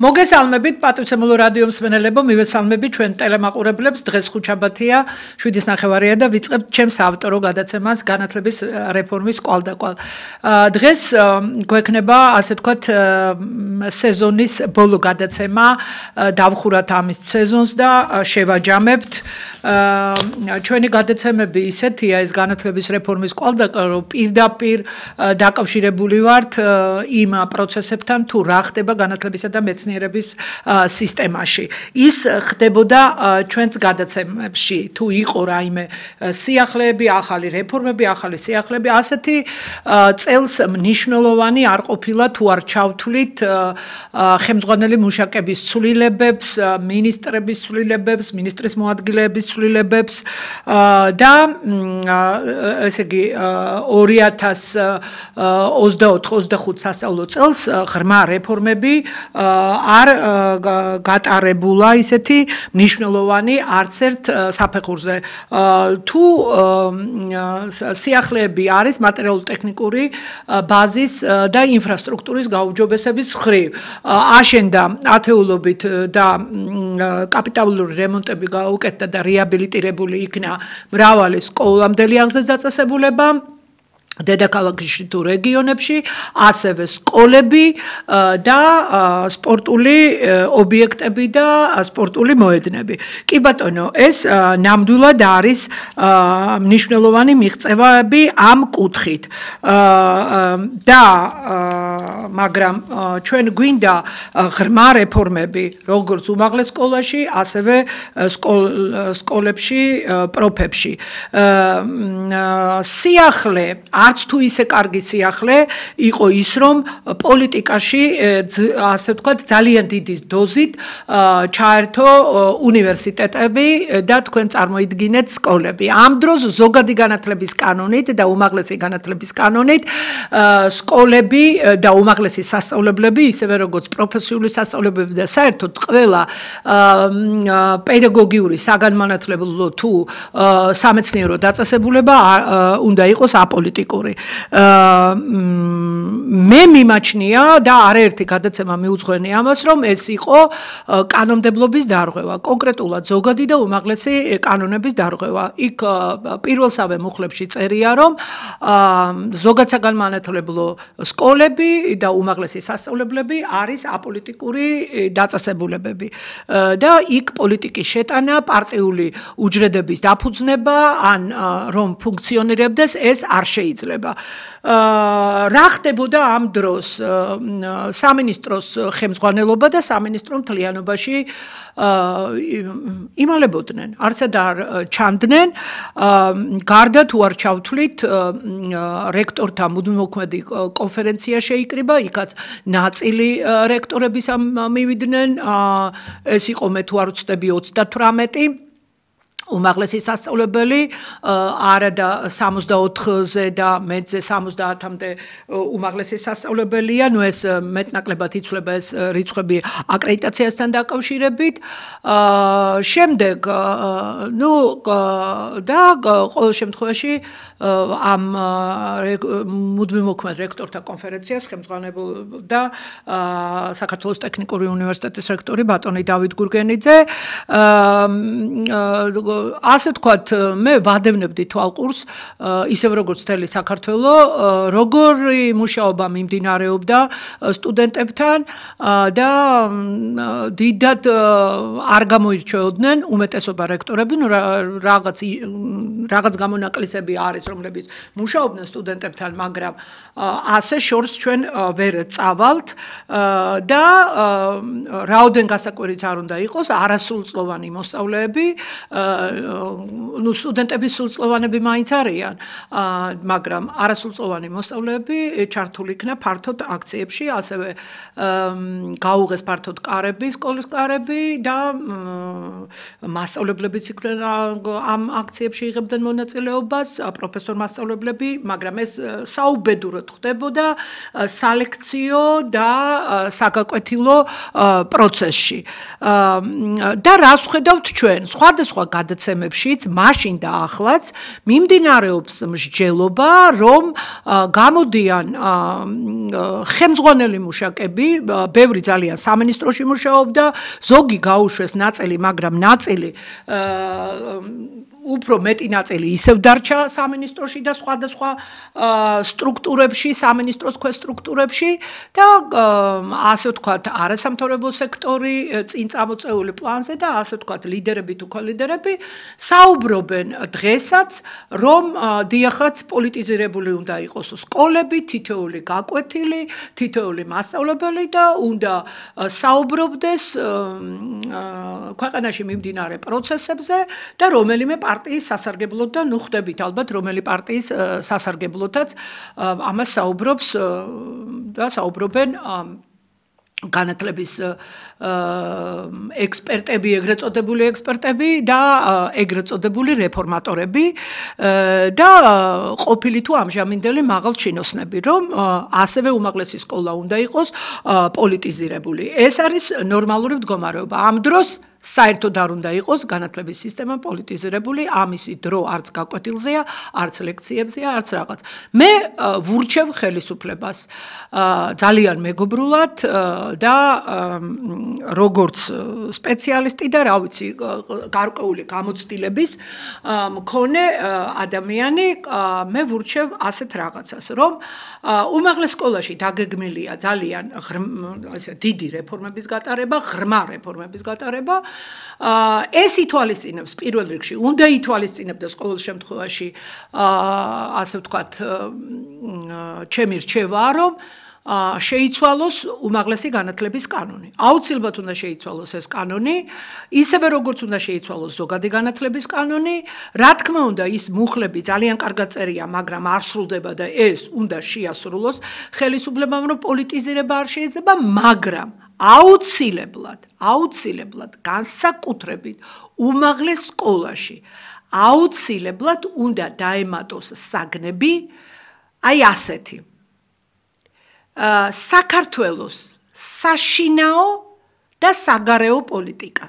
მოგესალმებით პატრიცემულო რადიო მსმენელებო, მივესალმებით ჩვენ ტელემაყურებლებს. დღეს ხუთშაბათია, 7:30-ია და ვიწყებთ ჩემს ავტორო გადაცემას განათლების რეფორმის კვალდაკვალ. დღეს გვექნება, ასე ვთქვათ, სეზონის ბოლო გადაცემა, დავხურათ ამის სეზონს და შევაჯამებთ. ჩვენი გადაცემები ისეთია, ეს განათლების რეფორმის კვალდაკვალ, რომ პირდაპირ დაკავშირებული ვართ იმ პროცესებთან, თუ რა ხდება განათლებისა და მეცნიერების სისტემაში. ის ხდებოდა ჩვენს გადაცემებში, თუ იყო რაიმე სიახლეები, ახალი რეფორმები, ახალი სიახლეები, ასეთი წელს მნიშვნელოვანი არ ყოფილა, თუ არ ჩავთვლით ხელმძღვანელი მუშაკების ცვლილებებს, მინისტრების ცვლილებებს, მინისტრის მოადგილეების ცვლილებებს და ესე იგი 2024-25 სასწავლო წელს ღრმა რეფორმები არ გატარებულა ისეთი მნიშვნელოვანი არც ერთ საფეხურზე. თუ სიახლეები არის მატერიალურ-ტექნიკური ბაზის და ინფრასტრუქტურის გაუმჯობესების მხრივ. აშენდა ათეულობით და კაპიტალური რემონტები გაუკეთდა და რეაბილიტირებული იქნა მრავალი სკოლამდელი აღზრდა-წესებულება. დედაქალაქში თუ რეგიონებში, ასევე სკოლები და სპორტული ობიექტები და სპორტული მოედნები. კი ბატონო, ეს ნამდვილად არის მნიშვნელოვანი მიღწევები ამ კუთხით. და მაგრამ ჩვენ გვინდა ღრმა რეფორმები, როგორც უმაღლეს სკოლაში, ასევე სკოლებში, პროფებში. სიახლე არც თუ ისე კარგი სიახლე იყო ის, რომ პოლიტიკაში, ასე ვთქვათ, ძალიან დიდი დოზით ჩაერთო უნივერსიტეტები და თქვენ წარმოიდგინეთ სკოლები. ამ დროს ზოგადი განათლების კანონით და უმაღლესი განათლების კანონით სკოლები და უმაღლესი სასწავლებლები, ისევე როგორც პროფესიული სასწავლებლები და საერთოდ ყველა პედაგოგიური საგანმანათლებლო თუ სამეცნიერო დაწესებულება უნდა იყოს აპოლიტიკური. მე მიმაჩნია და არაერთი გადაცემა მიუძღვენი ამას, რომ ეს იყო კანონმდებლობის დარღვევა, კონკრეტულად ზოგადი და უმაღლესი კანონების დარღვევა. იქ პირველსავე მუხლებში წერია, რომ ზოგადსაგანმანათლებლო სკოლები და უმაღლესი სასწავლებლები არის აპოლიტიკური დაწესებულებები. და იქ პოლიტიკის შეტანა, პარტიული უჯრედების დაფუძნება, ან რომ ფუნქციონირებდეს, ეს არ შეიძლება. რა ხდებოდა ამ დროს სამინისტროს ხელმძღვანელობა და სამინისტრო მთლიანობაში იმალებოდნენ, არცად არ ჩანდნენ. გარდა თუ არ ჩავთვლით რექტორთა მუდმივმოქმედი კონფერენცია შეიკრიბა, იქაც ნაწილი რექტორების მივიდნენ, ეს იყო მე თუ არ ვცდები 38 უმაღლესი სასწავლებელი, არადა 64-ზე და მეცზე 70-მდე უმაღლესი სასწავლებელია, ნუ ეს მეტნაკლებად იცვლება ეს რიცხვები აკრედიტაციასთან დაკავშირებით. შემდეგ, ნუ და ყოველ შემთხვევაში ამ მუდმივმოქმედ რექტორთა კონფერენციას ხელმძღვანელობდა საქართველოს ტექნიკური უნივერსიტეტის რექტორი ბატონი დავით გურგენიძე. ასე ვთქვათ, მე ვადევნებდი თვალყურს, ისევ როგორც მთელი საქართველო, როგორი მუშაობა მიმდინარეობდა სტუდენტებთან და დიდად არ გამოირჩეოდნენ უმეტესობა რექტორები, რაღაც გამონაკლისები არის, რომლებიც მუშაობდნენ სტუდენტებთან, მაგრამ ასე შორს ჩვენ ვერ წავალთ და რაოდენ გასაკვირიც არ უნდა იყოს, არასრულწლოვანი მოსწავლეები, ნუ სტუდენტების სრულწლოვანები მაინც არიან, მაგრამ არასრულწლოვანი მოსწავლეები ჩართული იქნა ფართოდ აქციებში, ასევე გაუღეს ფართოდ კარები, სკოლის კარები და მასწავლებლებიც იყვნენ ამ აქციებში იღებდნენ მონაწილეობას, პროფესორ მასწავლებლები, მაგრამ ეს საუბედუროდ ხდებოდა სალექციო და საგაკვეთილო პროცესში. და რას ვხედავთ ჩვენ? სხვადასხვა გადაცემებშიც, მაშინ და ახლაც მიმდინარეობს მსჯელობა, რომ გამოდიან ხელმძღვანელი მუშაკები, ბევრი ძალიან სამინისტროში მუშაობდა, ზოგი გაუშვეს ნაწილი, მაგრამ ნაწილი უფრო მეტი ნაწილი ისევ დარჩა სამინისტროში და სხვადასხვა სტრუქტურებში, სამინისტროს ქვეშ სტრუქტურებში და ასე ვთქვათ, არასამთავრობო სექტორი წინ წამოწეული პლანზე და ასე ვთქვათ, ლიდერები თუ კოლიდერები საუბრობენ დღესაც, რომ დიახაც პოლიტიზირებული უნდა იყოს სკოლები, თითოეული გაკვეთილი, თითოეული მასწავლებელი და უნდა საუბრობდეს ქვეყანაში მიმდინარე პროცესებზე და რომელიმე პარტიის სასარგებლოდ და ნუ ხვდებით ალბათ რომელი პარტიის სასარგებლოდაც ამას საუბრობს და საუბრობენ განათლების ექსპერტები, ეგრეთ წოდებული ექსპერტები და ეგრეთ წოდებული რეფორმატორები და ყოფილი თუ ამჟამინდელი მაღალ ჩინოსნები, რომ ასევე უმაღლესი სკოლა უნდა იყოს პოლიტიზირებული. ეს არის ნორმალური მდგომარეობა. ამ დროს საერთოდ არ უნდა იყოს განათლების სისტემა პოლიტიზირებული, ამისი დრო არც გაკვეთილზეა, არც ლექციებზეა, არც რაღაც. მე ვურჩევ ხელისუფლებას ძალიან მეგობრულად და როგორც სპეციალისტი და რა ვიცი, გარკვეული გამოცდილების მქონე ადამიანი, მე ვურჩევ ასეთ რაღაცას, რომ უმაღლეს სკოლაში დაგეგმილია ძალიან დიდი რეფორმების გატარება, ღრმა რეფორმების გატარება. ეს ითვალისწინებს პირველ რიგში, უნდა ითვალისწინებდეს ყოველ შემთხვევაში, ასე ვთქვათ, ჩემი რჩევაა, რომ შეიცვალოს უმაღლესი განათლების კანონი. აუცილებლად უნდა შეიცვალოს ეს კანონი, ისევე როგორც უნდა შეიცვალოს ზოგადი განათლების კანონი. რა თქმა უნდა, ის მუხლები ძალიან კარგად წერია, მაგრამ არ სრულდება და ეს უნდა შეასრულოს ხელისუფლებამ, რომ პოლიტიზირება არ შეიძლება, მაგრამ აუცილებლად განსაკუთრებით უმაღლეს სკოლაში აუცილებლად უნდა დაემატოს საგნები აი ასეთი საქართველოს საშინაო და საგარეო პოლიტიკა.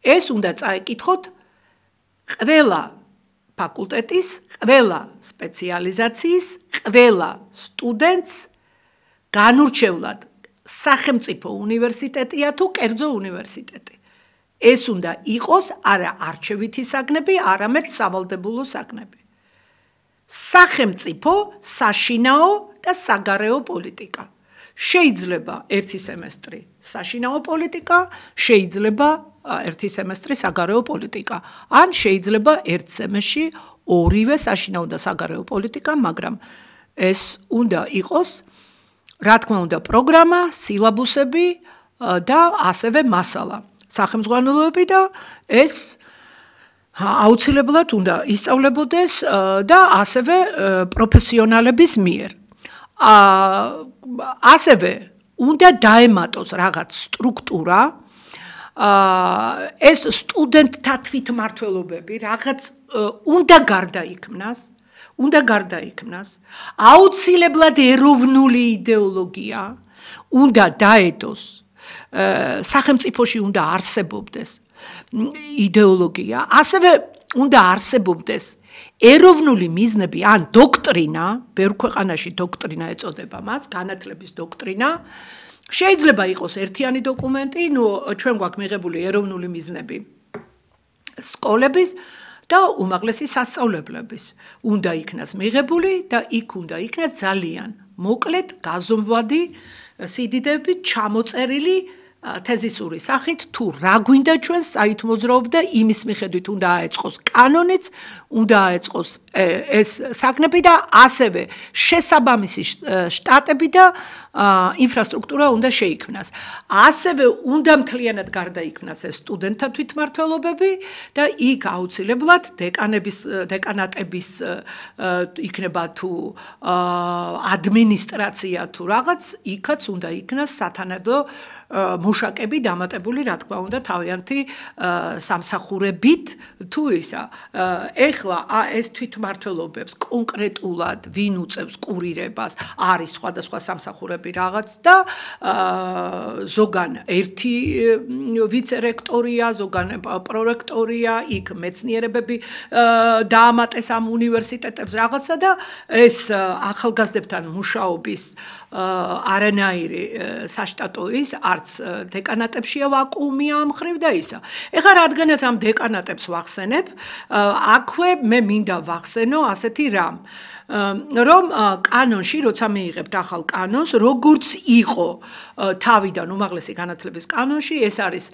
ეს უნდა წაეკითხოთ ყველა ფაკულტეტის, ყველა სპეციალიზაციის, ყველა სტუდენტს განურჩევლად სახელმწიფო უნივერსიტეტია თუ კერძო უნივერსიტეტი. ეს უნდა იყოს არა არჩევითი საგნები, არამედ სავალდებულო საგნები. სახელმწიფო საშინაო და საგარეო პოლიტიკა. შეიძლება ერთი სემესტრი საშინაო პოლიტიკა, შეიძლება ერთი სემესტრი საგარეო პოლიტიკა. ან შეიძლება ერთ სემესტრში ორივე საშინაო და საგარეო პოლიტიკა, მაგრამ ეს უნდა იყოს რა თქმა უნდა პროგრამა, სილაბუსები და ასევე მასალა. სახელმძღვანელოები და ეს აუცილებლად უნდა ისწავლებოდეს და ასევე პროფესიონალების მიერ. ასევე უნდა დაემატოს რაღაც სტრუქტურა, ეს სტუდენტთა თვითმმართველობები რაღაც უნდა გარდაიქმნას, აუცილებლად ეროვნული იდეოლოგია უნდა დაედოს, სახელმწიფოში უნდა არსებობდეს იდეოლოგია, ასევე უნდა არსებობდეს ეროვნული მიზნები, ან დოქტრინა, ბევრ ქვეყანაში დოქტრინა ეწოდება მას, განათლების დოქტრინა. შეიძლება იყოს ერთიანი დოკუმენტი, ჩვენ გვაქვს მიღებული ეროვნული მიზნები სკოლების და უმაღლესი სასწავლებლების. უნდა იქნას მიღებული და იქ უნდა იქნას ძალიან მოკლედ გაზომვადი სიდიდეებით ჩამოწერილი თეზისური სახით, თუ რა გვინდა ჩვენ საითმოძრაობ და იმის მიხედვით უნდა აეწყოს კანონიც, უნდა აეწყოს ეს საგნები და ასევე შესაბამისი შტატები და ინფრასტრუქტურა უნდა შეიქმნას. ასევე უნდა მთლიანად გარდაიქმნას ეს სტუდენტთა თვითმმართველობები და იქ აუცილებლად დეკანატების იქნება თუ ადმინისტრაცია თუ რაღაც, იქაც უნდა იქნას სათანადო მუშაკები დამატებული, რა თქმა უნდა, თავიანთი სამსახურებით თუ ისა. ეხლა ეს თვითმმართველობებს კონკრეტულად ვინ უწევს კურირებას, არის სხვადასხვა სამსახურები მეცნიერები რაღაც და ზოგან ერთი ვიცე-რექტორია, ზოგან პრორექტორია, იქ მეცნიერებები დაამატეს ამ უნივერსიტეტებს რაღაცა და ეს ახალგაზრდებთან მუშაობის არანაირი საშტატო ის არც დეკანატებშია ვაკუუმია ამ ხრივ და ისა. ეხლა რადგანაც ამ დეკანატებს ვახსენებ, აქვე მე მინდა ვახსენო ასეთი რამ. რომ კანონში, როცა მიიღებთ ახალ კანონს, როგორც იყო თავიდან უმაღლესი განათლების კანონში, ეს არის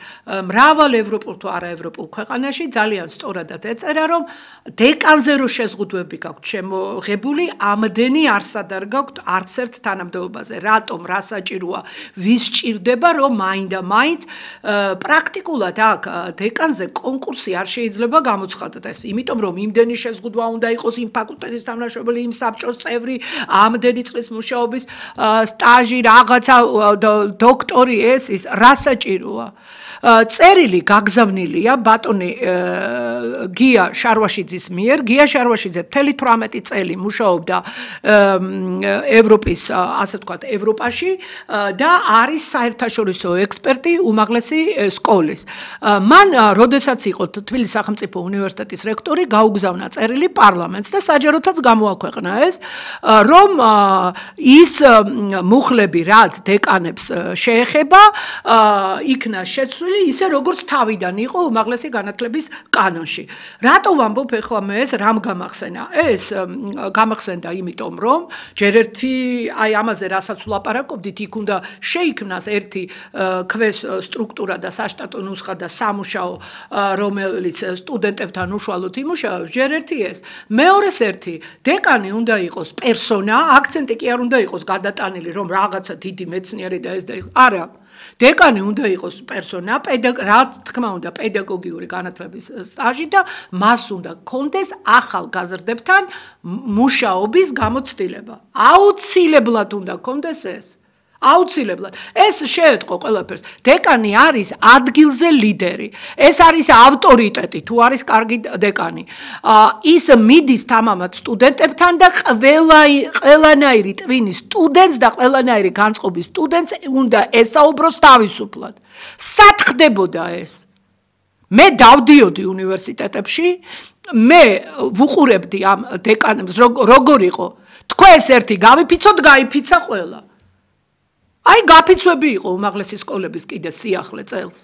მრავალ ევროპულ თუ არაევროპულ ქვეყანაში ძალიან სწორადად ეწერა, რომ დეკანზე რო შეზღუდვები გაქვთ შემოღებული, ამდენი არსად არ გაქვთ არც ერთ თანამდებობაზე. რატომ, რა საჭიროა, ვის სჭირდება, რომ მაინდა-მაინც პრაქტიკულად აქ დეკანზე კონკურსი არ შეიძლება გამოცხადდეს, იმიტომ რომ იმდენი შეზღუდვა უნდა იყოს იმ ფაკულტეტის თანამშრომელი, იმ საბჭოს წევრი, ამდენი წლის მუშაობის სტაჟი, რაღაცა დოქტორი ეს ის რა საჭიროა. წერილი გაგზავნილია ბატონი გია შარვაშიძის მიერ. გია შარვაშიძე 18 წელი მუშაობდა ევროპის, ასე ვთქვათ, ევროპაში და არის საერთაშორისო ექსპერტი უმაღლესი სკოლის. მან, როდესაც იყო თბილისის სახელმწიფო უნივერსიტეტის რექტორი, გაუგზავნა წერილი პარლამენტს და საჯაროდაც გამოაქვეყნა ეს, რომ ის მუხლები, რაც დეკანებს შეეხება, იქნა შეცვლილი ისე როგორც თავიდან იყო უმაღლესი განათლების კანონში. რატო ვამბობ ეხლა მე ეს რამ გამახსენა? ეს გამახსენდა იმიტომ, რომ ჯერ ერთი აი ამაზე რასაც ვლაპარაკობდით, იქ უნდა შეიქმნას ერთი ქვეს სტრუქტურა და საშტატო ნუსხა და სამუშაო, რომელიც სტუდენტებთან უშუალოდ იმუშავებს, ჯერ ერთი ეს. მეორეს ერთი, დეკანი უნდა იყოს პერსონა, აქცენტი კი არ უნდა იყოს გადატანილი, რომ რაღაცა დიდი მეცნიერი და ეს და ის. არა. დეკანი უნდა იყოს პერსონა, რა თქმა უნდა, პედაგოგიური განათლების სტაჟი და მას უნდა კონდეს ახალგაზრდებთან მუშაობის გამოცდილება. აუცილებლად უნდა კონდეს ეს. აუცილებლად. ეს შეეტყო ყველაფერს. დეკანი არის ადგილზე ლიდერი. ეს არის ავტორიტეტი, თუ არის კარგი დეკანი. ის მიდის თამამად სტუდენტებთან და ყველანაირი ტვინის სტუდენტს და ყველანაირი განწყობის სტუდენტს უნდა ესაუბროს თავისუფლად. სად ხდებოდა ეს? მე დავდიოდი უნივერსიტეტებში, მე ვუყურებდი ამ დეკანებს, როგორ იყო. თქვენს ერთი გავიფიცოთ, გაიფიცა ყველა. აი გაფიცვები იყო უმაღლესი სკოლების კიდე სიახლე წელს.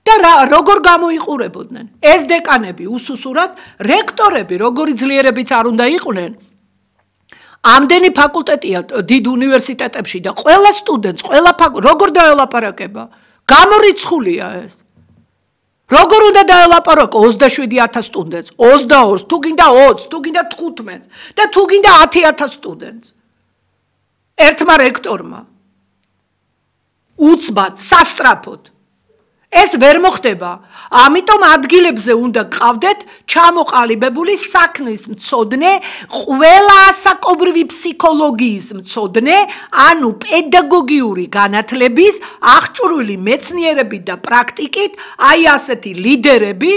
და როგორ გამოიყურებოდნენ? ეს დეკანები უსუსურად, რექტორები, როგორი ძლიერებიც არ უნდა იყვნენ. ამდენი ფაკულტეტია დიდ უნივერსიტეტებში და ყველა სტუდენტს, ყველა როგორ დაელაპარაკება? გამორიცხულია ეს. როგორ უნდა დაელაპარაკო 27,000 სტუდენტს, 22-ს, თუ გინდა 20-ს, თუ გინდა 15-ს და თუ გინდა 10,000 სტუდენტს. ერთმა რექტორმა უცბად, სასწრაფოდ. ეს ვერ მოხდება. ამიტომ ადგილებზე უნდა გყავდეთ ჩამოყალიბებული საქმის მცოდნე, ყველა ასაკობრივი ფსიქოლოგიის მცოდნე, ანუ პედაგოგიური განათლების, აღჭურვილი მეცნიერებით და პრაქტიკით, აი ასეთი ლიდერები,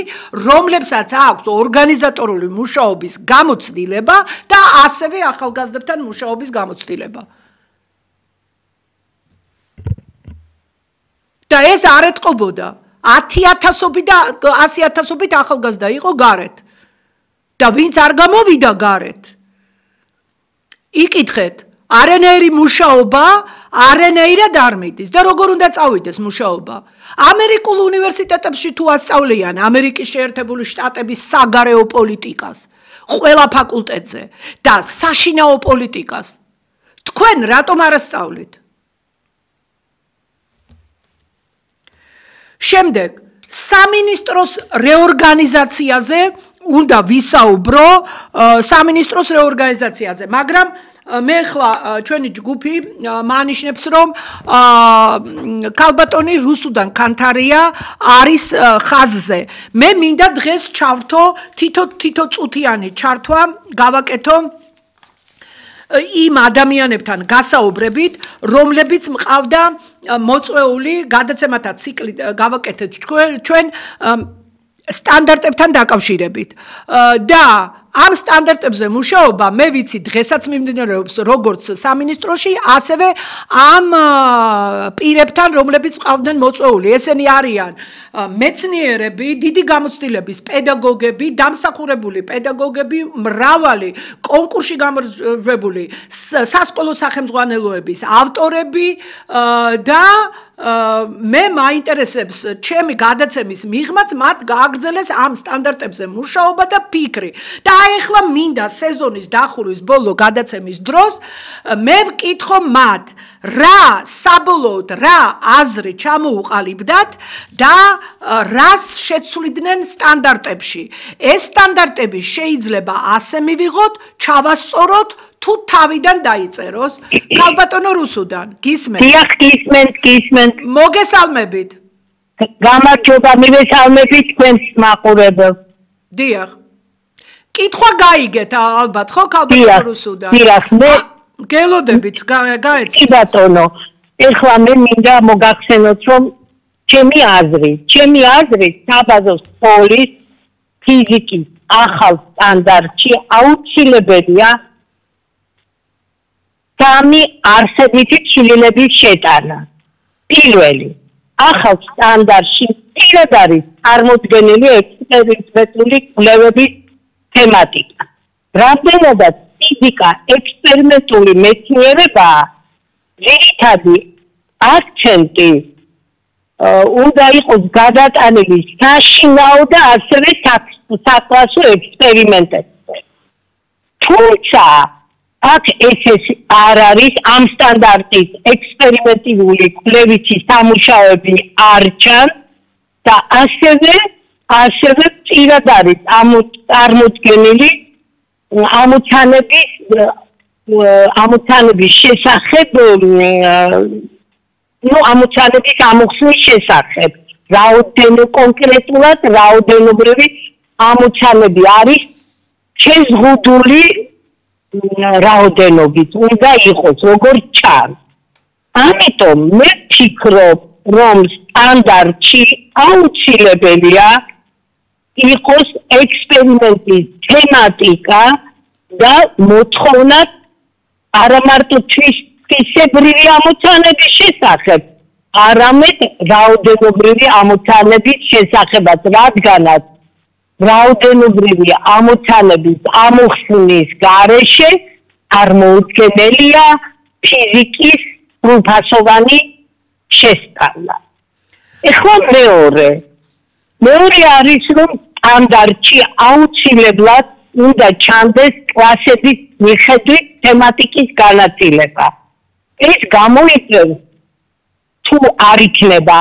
რომლებსაც აქვს ორგანიზატორული მუშაობის გამოცდილება და ასევე ახალგაზრდებთან მუშაობის გამოცდილება. და ეს არ ეტყობოდა 10,000-ობით და 100,000-ობით ახალგაზრდა იყო გარეთ. და ვინც არ გამოვიდა გარეთ. იკითხეთ, არანაირი მუშაობა, არანაირად არ მიდის და როგორ უნდა წავიდეს მუშაობა. ამერიკულ უნივერსიტეტებში თუ ასწავლიან ამერიკის შეერთებული შტატების საგარეო პოლიტიკას, ყველა ფაკულტეტზე და საშინაო პოლიტიკას. თქვენ რატომ არ ასწავლით? შემდეგ სამინისტროს რეორგანიზაციაზე უნდა ვისაუბრო, სამინისტროს რეორგანიზაციაზე, მაგრამ მე ხლა ჩვენი ჯგუფი მანიშნებს, რომ ქალბატონი რუსუდან კანთარია არის ხაზზე. მე მინდა დღეს ჩავრთო თითო წუთიანი ჩართვა გავაკეთო იმ ადამიანებთან გასაუბრებით, რომლებიც მყავდა მოწვეული გადაცემათა ციკლი გავაკეთეთ ჩვენ სტანდარტებთან დაკავშირებით. და ამ სტანდარტებზე მუშაობა მე ვიცი დღესაც მიმდინარეობს როგორც სამინისტროში, ასევე ამ პირებთან, რომლებიც ყავდნენ მოწვეული. ესენი არიან მეცნიერები, დიდი გამოცდილების პედაგოგები, დამსახურებული პედაგოგები, მრავალი კონკურსში გამარჯვებული სასკოლო სახელმძღვანელოების ავტორები და მე მაინტერესებს ჩემი გადაცემის მიღმაც მათ გააგრძელეს ამ სტანდარტებზე მუშაობა და ფიქრი. და აი ახლა მინდა სეზონის დახურვის ბოლო გადაცემის დროს მე ვკითხო მათ რა საბოლოოდ რა აზრი ჩამოუყალიბდათ და რას შეცვლიდნენ სტანდარტებში. ეს სტანდარტები შეიძლება ასე მივიღოთ, ჩავასწოროთ თუ თავიდან დაიწეროს. ქალბატონო რუსუდან, გისმენთ? დიახ, გისმენთ. მოგესალმებით. გამარჯობა, მივესალმებით თქვენს მაყურებელს. დიახ. კითხვა გაიგეთ ალბათ, ხო, ქალბატონო რუსუდან? დიახ, მე გელოდებით, გაეცით. კი ბატონო, ეხლა მე მინდა მოგახსენოთ, რომ ჩემი აზრით, საბაზო სკოლის ფიზიკის ახალ სტანდარტში აუცილებელია სამი არსებითი ცვლილების შეტანა. პირველი, ახალ სტანდარტში პირად არის წარმოდგენილი ექსპერიმენტული კვლევების თემატიკა. რამდენადაც ფიზიკა ექსპერიმენტული მეცნიერებაა, ძირითადი აქცენტი უნდა იყოს გადატანილი საშინაო და ასევე საკლასო ექსპერიმენტებზე. თუმცა აქ ეს არ არის ამ სტანდარტის ექსპერიმენტული კვლევითი სამუშაოები არ ჩანს და ასევე პირად არის წარმოდგენილი ამოცანების შესახებ ამოცანების ამოხსნის შესახებ კონკრეტულად რაოდენობრივი ამოცანები არის შეზღუდული რაოდენობით უნდა იყოს როგორც ჩანს. ამიტომ მე ვფიქრობ, რომ სტანდარტში აუცილებელია იყოს ექსპერიმენტის თემატიკა და მოთხოვნა არა მარტო თვისებრივი ამოცანების შესახებ, არამედ რაოდენობრივი ამოცანების შესახებაც, რადგანაც რაოდენობრივი ამოცანების ამოხსნის გარეშე წარმოუდგენელია ფიზიკის სრულფასოვანი შესწავლა. ეხლა მეორე არის, რომ სტანდარტში აუცილებლად უნდა ჩანდეს კლასების მიხედვით თემატიკის განაწილება. ეს გამოიწვევს თუ არ იქნება,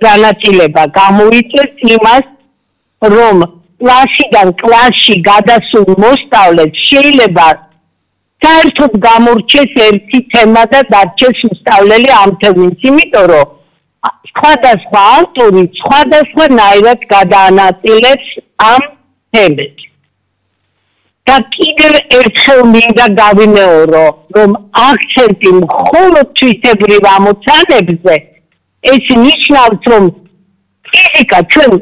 განაწილება გამოიწვევს იმას, რომ კლასიდან კლასში გადასულ მოსწავლეს შეიძლება საერთოდ გამორჩეს ერთი თემა და დარჩეს უსწავლელი ამ თემის, იმიტომ რომ სხვადასხვა ავტორი სხვადასხვანაირად გადაანაწილებს ამ თემებს. და კიდევ ერთხელ მინდა გავიმეორო, რომ აქცენტი მხოლოდ თვისებრივ ამოცანებზე, ეს ნიშნავს, რომ ფიზიკა ჩვენ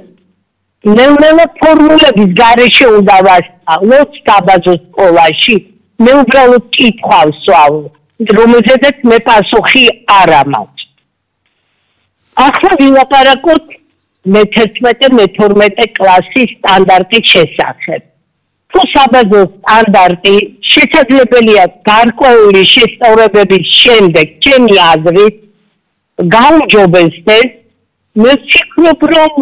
ნელ-ნელა ფორმულების გარეშე უნდა ვასწავლოთ საბაზო სკოლაში. მე უბრალოდ კითხვას ვსვამ, რომელზედაც მე პასუხი არ მაქვს. ახლა ვილაპარაკოთ მე-11-მე-12 კლასის სტანდარტის შესახებ. თუ საბაზო სტანდარტი შესაძლებელია გარკვეული შესწავლების შემდეგ, ჩემი აზრით, გაუმჯობესდეს, მე ვფიქრობ, რომ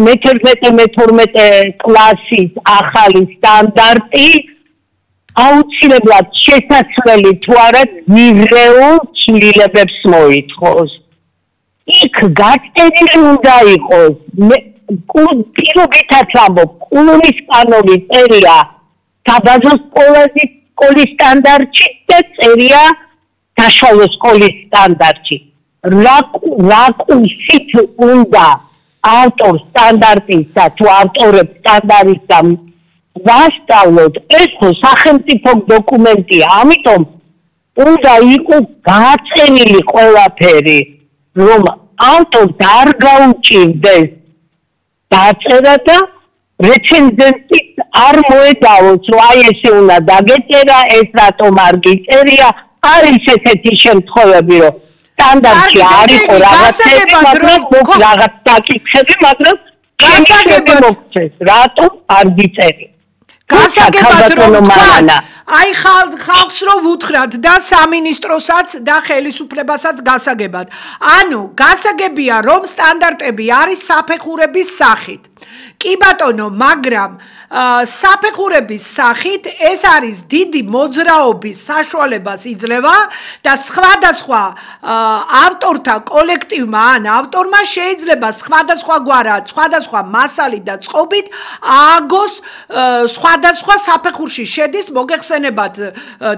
მე-11-მე-12 კლასის ახალი სტანდარტი აუცილებლად შესაძლებელი თუ არა მიღრეულ ცვლილებებს მოითხოვს. იქ გაწერილი უნდა იყოს, პირობითაც ამბობ, კულონის კანონი წერია საბაზო სკოლის სტანდარტში და წერია საშუალო სკოლის სტანდარტში. რა კურსით უნდა ავტორ სტანდარტისა თუ ავტორებს სტანდარტისა ვასწავლოთ, ეს სახელმწიფო დოკუმენტია, ამიტომ უნდა იყოს გააწერილი ყველაფერი, რომ ავტორს არ გაუჭირდეს დაწერა და რეცენზენტი არ მოედავოს, რომ აი ესე უნდა დაგეწერა, ეს რატომ არ გიწერია, არის ესეთი შემთხვევები, რომ სტანდარტში არ იყო რაღაცები, მაგრამ რაღაც დაკითხები, მაგრამ გასაგებად მოგწეს, რატომ არ გიწერია? გასაგებად რომ თქვა, აი ხალხს რომ ვუთხრათ და სამინისტროსაც და ხელისუფლებასაც გასაგებად. ანუ გასაგებია რომ სტანდარტები არის საფეხურების სახით. კი ბატონო, მაგრამ საფეხურების სახით ეს არის დიდი მოძრაობის საშუალებას იძლევა და სხვადასხვა ავტორთა კოლექტივმა ან ავტორმა შეიძლება სხვადასხვაგვარად, სხვადასხვა მასალით და წყობით ააგოს სხვადასხვა საფეხურში შედის მოგეხსენებათ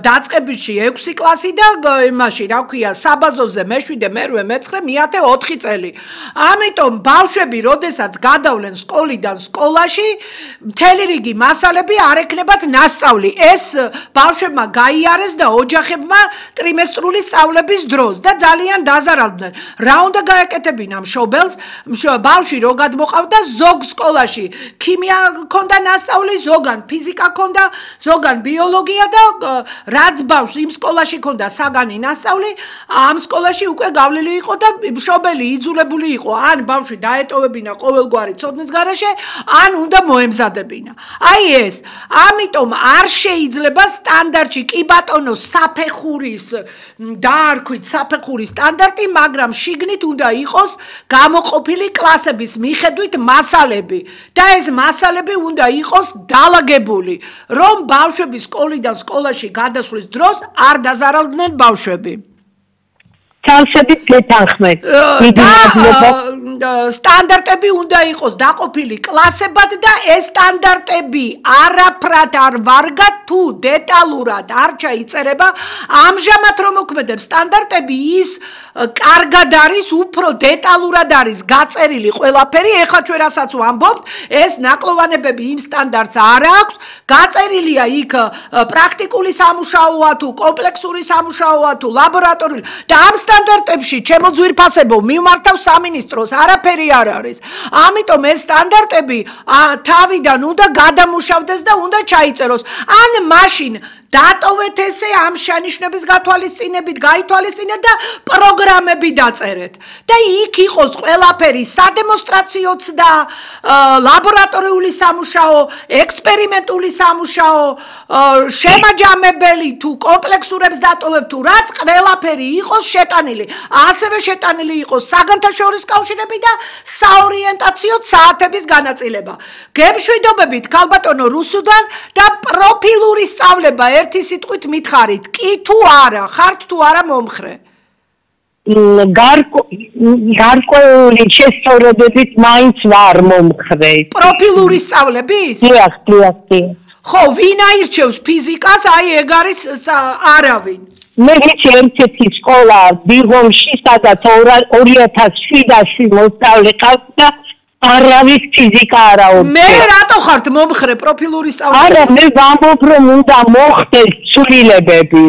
დაწყებითში 6 კლასი და იმაში რა ქვია საბაზოზე მე-7, მე-8, მე-9, მე-10, 4 წელი. ამიტომ ბავშვები როდესაც გადავლენ სკოლიდან სკოლაში მთელი რიგი მასალები არ ექნებათ ნასწავლი. ეს ბავშვებმა გაიარეს და ოჯახებმა ტრიმესტრული სწავლების დროს და ძალიან დაზარალდნენ. რა უნდა გაეკეთებინა მშობელს? ბავშვი რო გადმოყავდა ზოგ სკოლაში ქიმია ქონდა ნასწავლი, ზოგან ფიზიკა ქონდა, ზოგან ბიოლოგია და რაც ბავშვს იმ სკოლაში ქონდა საგანი ნასწავლი, ამ სკოლაში უკვე გავლილი იყო და მშობელი იძულებული იყო ან ბავშვი დაეტოვებინა ყოველგვარი ცოდნის გარეშე, ან უნდა მოემზადებინა. აი ეს, ამიტომ არ შეიძლება სტანდარტში კი ბატონო საფეხურის დაარქვით საფეხურის სტანდარტი, მაგრამ შიგნით უნდა იყოს გამოყოფილი კლასების მიხედვით მასალები და ეს მასალები უნდა იყოს დალაგებული, რომ ბავშვები სკოლიდან სკოლაში გადასვლის დროს არ დაზარალდნენ ბავშვები. თავშებით გეთანხმეთ. სტანდარტები უნდა იყოს დაყოფილი კლასებად და ეს სტანდარტები არაფრად არ ვარგა თუ დეტალურად არ ჩაიწერება. ამჟამად რომ მოქმედებს სტანდარტები ის კარგად არის, უფრო დეტალურად არის გაწერილი ყველაფერი. ეხლა ჩვენ რასაც ვამბობთ, ეს ნაკლოვანებები იმ სტანდარტს არ აქვს. გაწერილია იქ პრაქტიკული სამუშაოა თუ კომპლექსური სამუშაოა თუ ლაბორატორიული და ამ სტანდარტებში ჩემო ძვირფასებო მივმართავ სამინისტროს არაფერი არ არის. ამიტომ ეს სტანდარტები თავიდან უნდა გადამუშავდეს და უნდა ჩაიწეროს. ან მაშინ დატოვეთ ესე ამ შენიშვნების გათვალისწინებით, გაითვალისწინეთ და პროგრამები დაწერეთ. და იქ იყოს ყველაფერი სადემონსტრაციოც და ლაბორატორიული სამუშაო, ექსპერიმენტული სამუშაო, შემაჯამებელი თუ კომპლექსურებს დატოვებთ თუ რაც ყველაფერი იყოს შეტანილი. ასევე შეტანილი იყოს საგანთაშორისო კავშირები და საორიენტაციო საათების განაწილება. გემშვიდობებით ქალბატონო რუსუდან და პროფილური სწავლება ერთი სიტყვით მითხარით, კი თუ არა, ხართ თუ არა მომხრე? გარკვეული შესწორებებით მაინც ვარ მომხრე. პროფილური სწავლების? დიახ. ხო, ვინ აირჩევს ფიზიკას? აი ეგ არის არავინ. მე ვიცი ერთ-ერთი სკოლა ბიღომში, სადაც 2007-ში მოსწავლე ყავდა და არავის ფიზიკა არ აუწია. მე რატო ხართ მომხრე პროფილური სწავლება? არა, მე ვამბობ რომ უნდა მოხდეს ცვლილებები.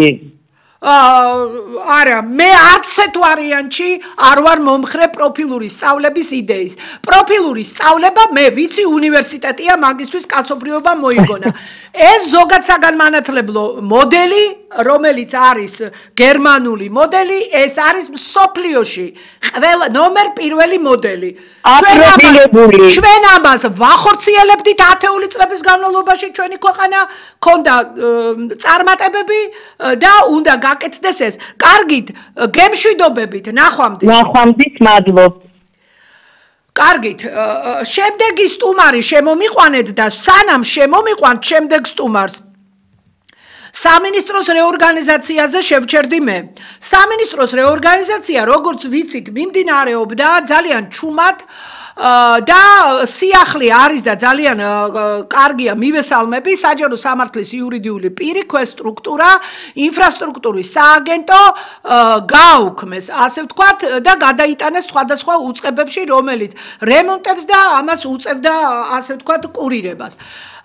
არა, მე არცეთ ვარიანტში არ ვარ მომხრე პროფილური სწავლების იდეის. პროფილური სწავლება მე ვიცი უნივერსიტეტია მაგისტრის კაცობრიობა მოიგონა. ეს ზოგად საგანმანათლებლო მოდელი, რომელიც არის გერმანული მოდელი, ეს არის მსოფლიოში ყველა ნომერ პირველი მოდელი. ჩვენ ამას ვახორციელებდით 10 წლების განმავლობაში ჩვენი ქვეყანა ქონდა წარმატებები და უნდა გაკეთდეს ეს. კარგით, გემშვიდობებით, ნახვამდით, მადლობთ. კარგით, შემდეგი სტუმარი შემომიყვანეთ და სანამ შემომიყვანთ შემდეგ სტუმარს სამინისტროს რეორგანიზაციაზე შევჩერდი მე. სამინისტროს რეორგანიზაცია, როგორც ვიცით, მიმდინარეობდა ძალიან ჩუმად და სიახლე არის და ძალიან კარგია მივესალმები საჯარო სამართლის იურიდიული პირი, სტრუქტურა, ინფრასტრუქტურის სააგენტო გააუქმეს, ასე ვთქვათ, და გადაიტანეს სხვადასხვა უწყებებში, რომელიც რემონტებს და ამას უწევდა, ასე ვთქვათ, კურირებას.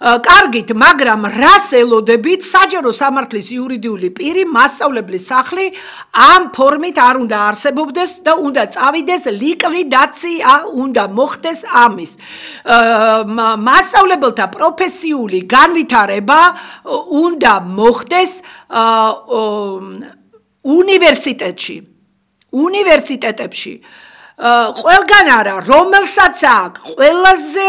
კარგით, მაგრამ რას ელოდებით საჯარო სამართლის იურიდიული პირი მასწავლებლის სახლი ამ ფორმით არ უნდა არსებობდეს და უნდა წავიდეს ლიკვიდაცია უნდა მოხდეს ამის. მასწავლებელთა პროფესიული განვითარება უნდა მოხდეს უნივერსიტეტებში. ყველგან არა, რომელსაც აქვს ყველაზე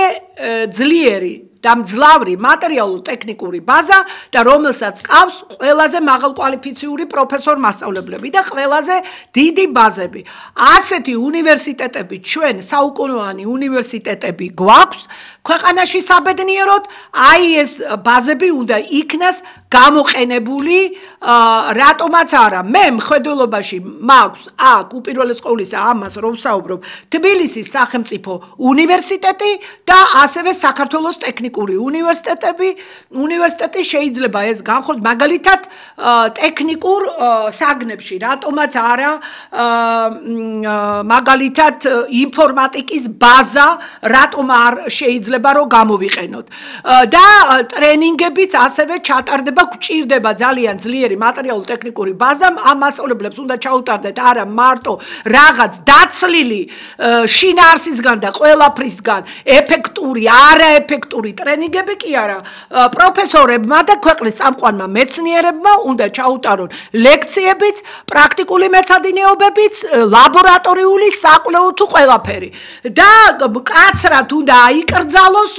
ძლიერი და მძლავრი მატერიალურ-ტექნიკური ბაზა და რომელსაც ყავს ყველაზე მაღალკვალიფიციური პროფესორ-მასწავლებლები და ყველაზე დიდი ბაზები. ასეთი უნივერსიტეტები ჩვენ საუკუნოვანი უნივერსიტეტები გვაქვს ქვეყანაში საბედნიეროდ, აი ეს ბაზები უნდა იქნას გამოყენებული, რატომაც არა. მე მხედველობაში მაქვს აქ უპირველეს ყოვლისა ამას რომ ვსაუბრობ თბილისის სახელმწიფო უნივერსიტეტი და ასევე საქართველოს ტექნიკური უნივერსიტეტი შეიძლება ეს განხორციელდეს მაგალითად ტექნიკურ საგნებში, რატომაც არა მაგალითად ინფორმატიკის ბაზა, რატომ არ შეიძლება რომ გამოვიყენოთ. და ტრენინგებიც ასევე ჩატარდება, გვჭირდება ძალიან ძლიერი მატერიალურ-ტექნიკური ბაზა, ამ მასწავლებლებს უნდა ჩაუტარდეთ არა მარტო რაღაც დაცლილი შინაარსისგან და ყველაფრისგან ეფექტური, არაეფექტური ტრენინგები კი არა, პროფესორებმა და ქვეყნის წამყვანმა მეცნიერებმა უნდა ჩაუტარონ ლექციებიც, პრაქტიკული მეცადინეობებიც, ლაბორატორიული საკვლევ თუ ყველაფერი. და კაცრად უნდა აიკრძალოს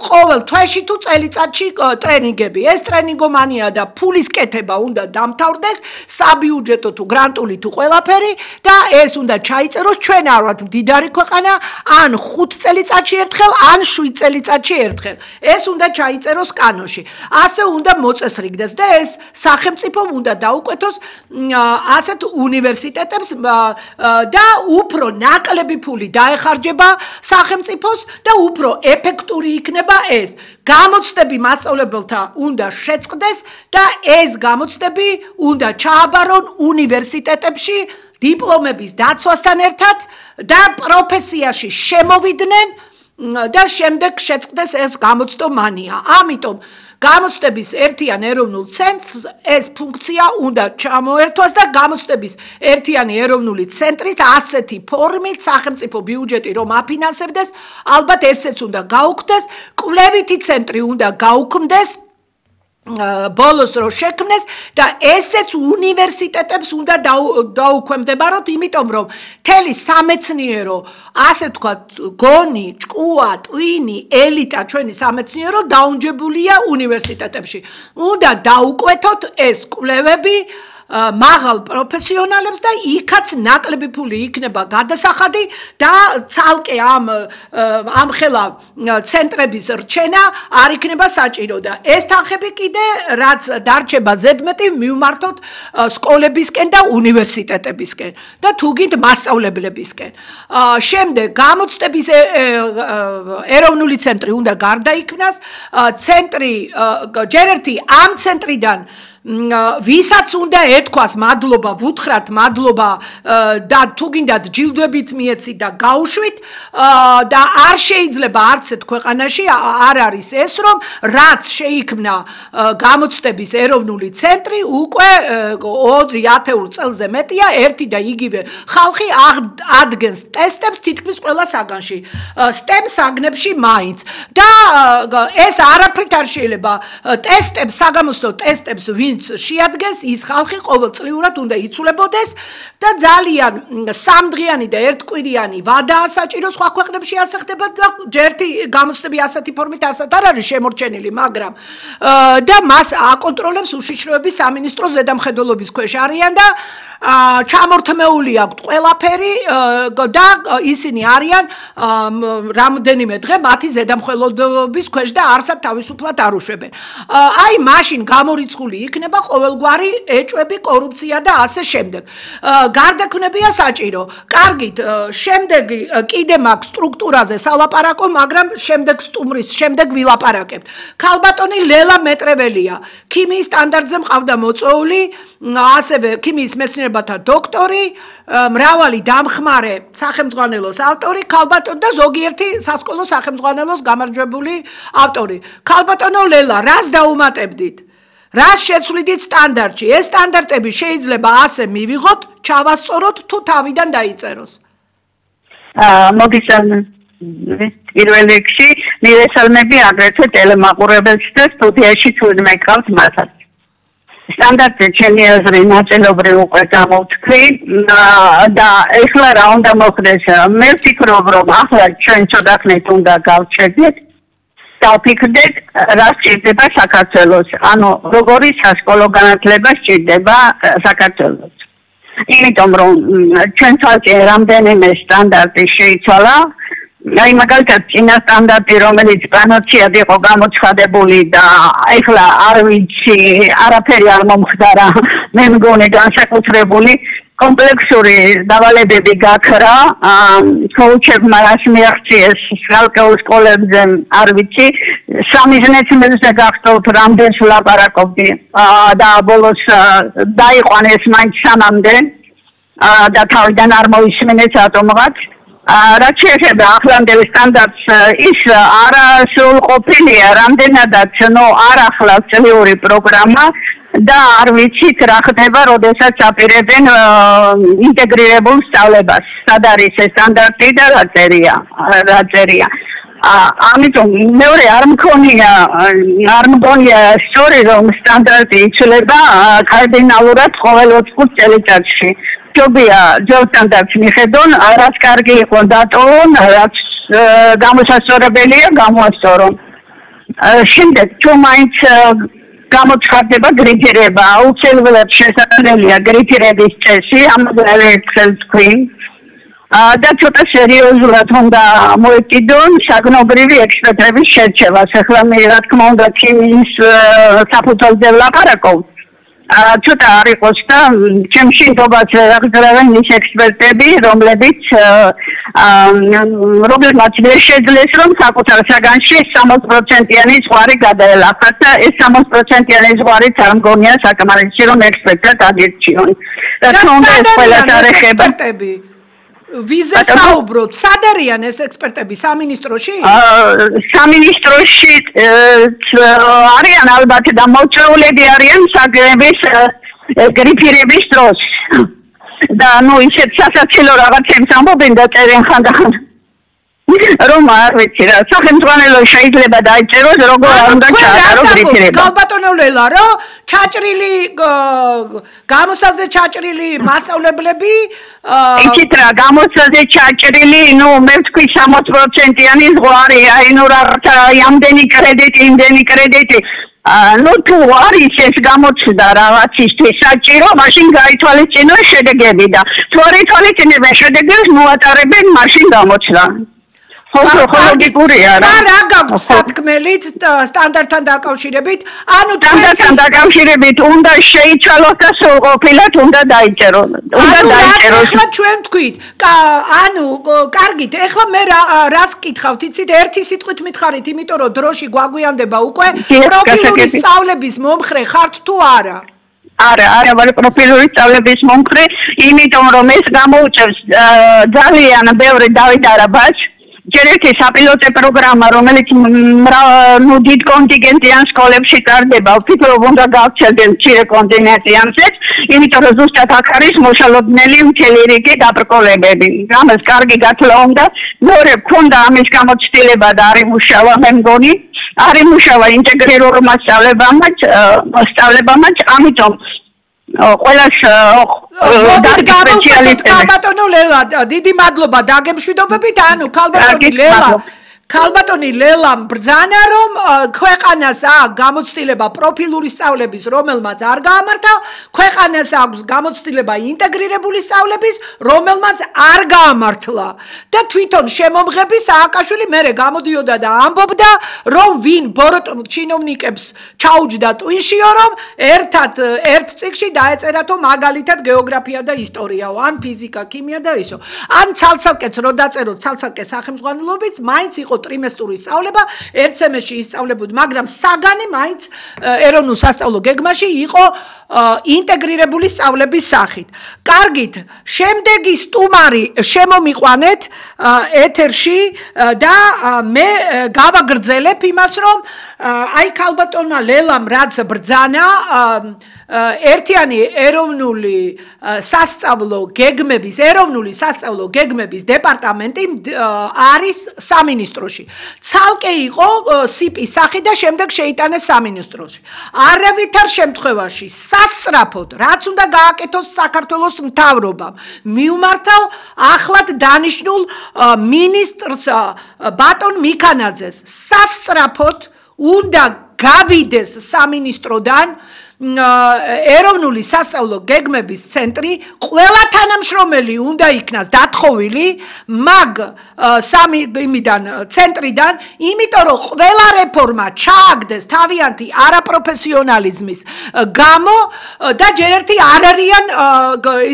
ყოველ თვეში თუ წელიწადში ტრენინგები. ეს ტრენინგომანია და ფულის კეთება უნდა დამთავრდეს, საბიუჯეტო თუ გრანტული თუ ყველაფერი და ეს უნდა ჩაიწეროს, ჩვენ არ ვართ მდიდარი ქვეყანა, ან 5 წელიწადში ერთხელ, ან 7 წელიწადში ერთხელ. ეს უნდა ჩაიწეროს კანონში. ასე უნდა მოწესრიგდეს და ეს სახელმწიფომ უნდა დაუკვეთოს ასეთ უნივერსიტეტებს და უფრო ნაკლები ფული დაეხარჯება სახელმწიფოს და უფრო ეფექტური იქნება ეს. გამოცდები მასწავლებელთა უნდა შეწყდეს და ეს გამოცდები უნდა ჩააბარონ უნივერსიტეტებში დიპლომების დაცვასთან ერთად და პროფესიაში შემოვიდნენ და შემდეგ შეწყდეს ეს გამოცდომანია. ამიტომ გამოცდების ერთიან ეროვნულ ცენტრს ეს ფუნქცია უნდა ჩამოერთვას და გამოცდების ერთიანი ეროვნული ცენტრიც ასეთი ფორმით სახელმწიფო ბიუჯეტი რომ აფინანსებდეს, ალბათ ესეც უნდა გაუქმდეს, კვლევითი ცენტრი უნდა გაუქმდეს, ბოლოს რო შექმნეს და ესეც უნივერსიტეტებს უნდა დაუქვემდებაროთ, იმიტომ რომ მთელი სამეცნიერო, ასე ვთქვათ, გონი, ჭკუა, ტვინი, ელიტა ჩვენი სამეცნიერო დაუნჯებულია უნივერსიტეტებში. უნდა დაუკვეთოთ ეს კვლევები მაღალ პროფესიონალებს და იქაც ნაკლები ფული იქნება გადასახადი და ცალკე ამ ხელა ცენტრების რჩენა არ იქნება საჭირო და ეს თანხები კიდე რაც დარჩება ზედმეტი მივმართოთ სკოლებისკენ და უნივერსიტეტებისკენ და თუგით მასწავლებლებისკენ. შემდეგ გამოცდების ეროვნული ცენტრი უნდა გარდაიქმნას, ცენტრი ჯერ ერთი ამ ცენტრიდან ვისაც უნდა ეთქვას მადლობა, ვუთხრათ მადლობა და თუ გინდათ ჯილდოებიც მიეცით და გაუშვით და არ შეიძლება არც ერთ ქვეყანაში არ არის ეს რომ რაც შეიქმნა გამოცდების ეროვნული ცენტრი უკვე 20 წელზე მეტია ერთი და იგივე ხალხი ადგენს ტესტებს თითქმის ყველა საგანში STEM საგნებში მაინც და ეს არაფრით არ შეიძლება ტესტებს საგამოცდო ტესტებს შეადგენს ის ხალხი ყოველწლიურად უნდა იცვლებოდეს და ძალიან სამდღიანი და ერთკვირიანი ვადაა საჭირო სხვა ქვეყნებში ასე ხდება და ჯერთი გამოცდები ასეთი ფორმით არ არის შემორჩენილი, მაგრამ და მას აკონტროლებს უშიშროების სამინისტრო ზედამხედველობის ქვეშ არიან და ჩამორთმეული აქვთ ყველაფერი და ისინი არიან რამდენიმე დღე მათი ზედამხედველობის ქვეშ და არსად თავისუფლად არ უშვებენ. აი მაშინ გამორიცხული იქნება იქნება ყოველგვარი ეჭვები, კორუფცია და ასე შემდეგ. გარდაქმნებია საჭირო. კარგით, შემდეგი კიდე მაქვს სტრუქტურაზე სალაპარაკო, მაგრამ შემდეგ სტუმრის შემდეგ ვილაპარაკებთ. ქალბატონი ლელა მეტრეველია. ქიმიის სტანდარტზე მყავდა მოწვეული, ასევე ქიმიის მეცნიერებათა დოქტორი, მრავალი დამხმარე სახელმძღვანელოს ავტორი, ქალბატონი და ზოგიერთი სასკოლო სახელმძღვანელოს გამარჯვებული ავტორი. ქალბატონო ლელა, რას დაუმატებდით? რას შეცვლიდით სტანდარტში? ეს სტანდარტები შეიძლება ასე მივიღოთ, ჩავასწოროთ თუ თავიდან დაიწეროს? მოდის პირველ რიგში მივესალმები აგრეთვე ტელემაყურებელს და სტუდიაში თურმე გყავთ მათაც. სტანდარტზე ჩემი აზრი ნაწილობრივ უკვე გამოვთქვი და ეხლა რა უნდა მოხდეს? მე ვფიქრობ, რომ ახლა ჩვენ ცოტა ხნით უნდა გავჩერდეთ, დავფიქრდეთ, რა სჭირდება საქართველოს. ანუ როგორი სასკოლო განათლება სჭირდება საქართველოს. იმიტომ რომ ჩვენ თვალწინ რამდენიმე სტანდარტი შეიცვალა. აი მაგალითად წინა სტანდარტი რომელიც პანოციად იყო გამოცხადებული და ეხლა არ ვიცი არაფერი არ მომხდარა მე მგონი განსაკუთრებული კომპლექსური დავალებები გაქრა კოუჩებმა რას მიაღწიეს სალკეულ სკოლებზე არ ვიცი სამიზნეცმებზე გახსოვთ რამდენს ვლაპარაკობდი და ბოლოს დაიყვანეს მაინც სამამდე და თავიდან არ მოისმინეს ატომღაც რაც შეეხება ახლანდელ სტანდარტს ის არასრულყოფილია რამდენადაც არ ახლავს წლიური პროგრამა და არ ვიცით რა ხდება როდესაც აპირებენ ინტეგრირებულ სწავლებას სად არის ეს სტანდარტი და რა წერია ამიტომ მეორე არ მგონია სწორი რომ სტანდარტი იცვლება კარდინალურად ყოველ 20 წელიწადში ჯობია ძველ სტანდარტს მიხედონ რაც კარგი იყო დატოვონ რაც გამოსასწორებელია გამოასწორონ შემდეგ თუ მაინც გამოცხადდება გრიფირება აუცილებლად შესაძლებელია გრიფირების წესი ამაზე ერთხელ თქვი და ცოტა სერიოზულად უნდა მოეკიდონ საგნობრივი ექსპერტების შერჩევას ახლა მე რა თქმა უნდა ქიმიის საფუძველზე ვლაპარაკობ ცოტა არ იყოს და ჩემს შინდობას აღწერენ ის ექსპერტები რომლებიც რომლებმაც ვერ შეძლეს რომ საკუთარ საგანში 60%-იანი ზღვარი გადაელახათ და ეს 60%-იანი ზღვარიც არ მგონია საკმარისი რომ ექსპერტად აღირჩიონ და თუნდაც ყველას არ ეხება ვიზე საუბრობ, სად არიან ეს ექსპერტები სამინისტროში? სამინისტროში არიან ალბათ და მოწვეულები არიან საგრების გრიფირების დროს. და ნუ ისეთ სასაცილო რაღაცებს ამბობენ და წერენ ხანდახან. რომ არ ვიცი რა, სახელმძღვანელო შეიძლება დაიწეროს როგორ უნდა ჩაატარო გრიფირება. ქალბატონო ლელა, რომ ჩაჭრილი გამოსაზე ჩაჭრილი მასწავლებლები იცით რა გამოსაზე ჩაჭრილი ნუ მე ვთქვი 60%-იანი ზღვარი აი ნუ რაღაცა იმდენი კრედიტი ნუ თუ არის ეს გამოცდა რაღაცისთვის საჭირო მაშინ გაითვალისწინო შედეგები და თუ არ ითვალისწინებენ შედეგებს მოატარებენ მაშინ გამოცდა ლოგიკურია რა გაქვს სათქმელით სტანდარტთან დაკავშირებით ანუ სტანდარტთან დაკავშირებით უნდა შეიცვალოს და სრულყოფილად უნდა დაიწეროს ახლა ჩვენ თქვით ანუ კარგით ახლა მე რას გკითხავთ იცით ერთი სიტყვით მითხარით იმიტომ რომ დროში გვაგვიანდება უკვე პროფილური სწავლების მომხრე ხართ თუ არა არა ვარ პროფილური სწავლების მომხრე იმიტომ რომ ეს გამოუწევს ძალიან ბევრი დავიტარებას ჯერ ერთი საპილოტო პროგრამა რომელიც ნუ დიდ კონტინგენტიან სკოლებში ტარდება ვფიქრობ უნდა გავჩერდნენ მცირე კონტინგენტიანზეც იმიტომ რომ ზუსტად აქ არის მოშალოდნელი მთელი რიგი დაბრკოლებები ამას კარგი გათვლა უნდა მეორე გქონდა ამის გამოცდილება და არ იმუშავა მე მგონი არ იმუშავა ინტეგრირებულმა სწავლებამაც ამიტომ ყველას ქალბატონო ლელა დიდი მადლობა დაგემშვიდობებით ანუ ქალბატონი ლელამ ბრძანა რომ ქვეყანას აქვს გამოცდილება პროფილური სწავლების რომელმაც არ გაამართა ქვეყანა ქვეყანას აქვს გამოცდილება ინტეგრირებული სწავლების, რომელმაც არ გაამართლა და თვითონ შემომღები სააკაშვილი მერე გამოდიოდა და ამბობდა, რომ ვინ ბოროტ ჩინოვნიკებს ჩაუჯდა ტვინშიო, რომ ერთ წიგნში დაეწერათო მაგალითად გეოგრაფია და ისტორიაო, ან ფიზიკა, ქიმია და ისო. ან ცალ-ცალკეც რო დაწეროთ ცალ-ცალკე სახელმძღვანელობით, მაინც იყო ტრიმესტური სწავლება, ერთ სემესტრში ისწავლებოდი, მაგრამ საგანი მაინც ეროვნულ სასწავლო გეგმაში იყო ინტეგრირებული სწავლების სახით. კარგით, შემდეგი სტუმარი შემომიყვანეთ ეთერში და მე გავაგრძელებ იმას, რომ აი ქალბატონმა ლელამ რაც ბრძანა ერთიანი ეროვნული სასწავლო გეგმების დეპარტამენტი არის სამინისტროში. ცალკე იყო სიპის სახით და შემდეგ შეიტანეს სამინისტროში. არავითარ შემთხვევაში სასწრაფოდ, რაც უნდა გააკეთოს საქართველოს მთავრობამ, მიუმართავ ახლად დანიშნულ მინისტრს ბატონ მიქანაძეს. სასწრაფოდ უნდა გავიდეს სამინისტროდან ეროვნული სასწავლო გეგმების ცენტრი, ყველა თანამშრომელი უნდა იქნას დათხოვილი მაგ ცენტრიდან, იმიტომ რომ ყველა რეფორმა ჩააგდეს თავიანთი არაპროფესიონალიზმის გამო და ჯერ ერთი არ არიან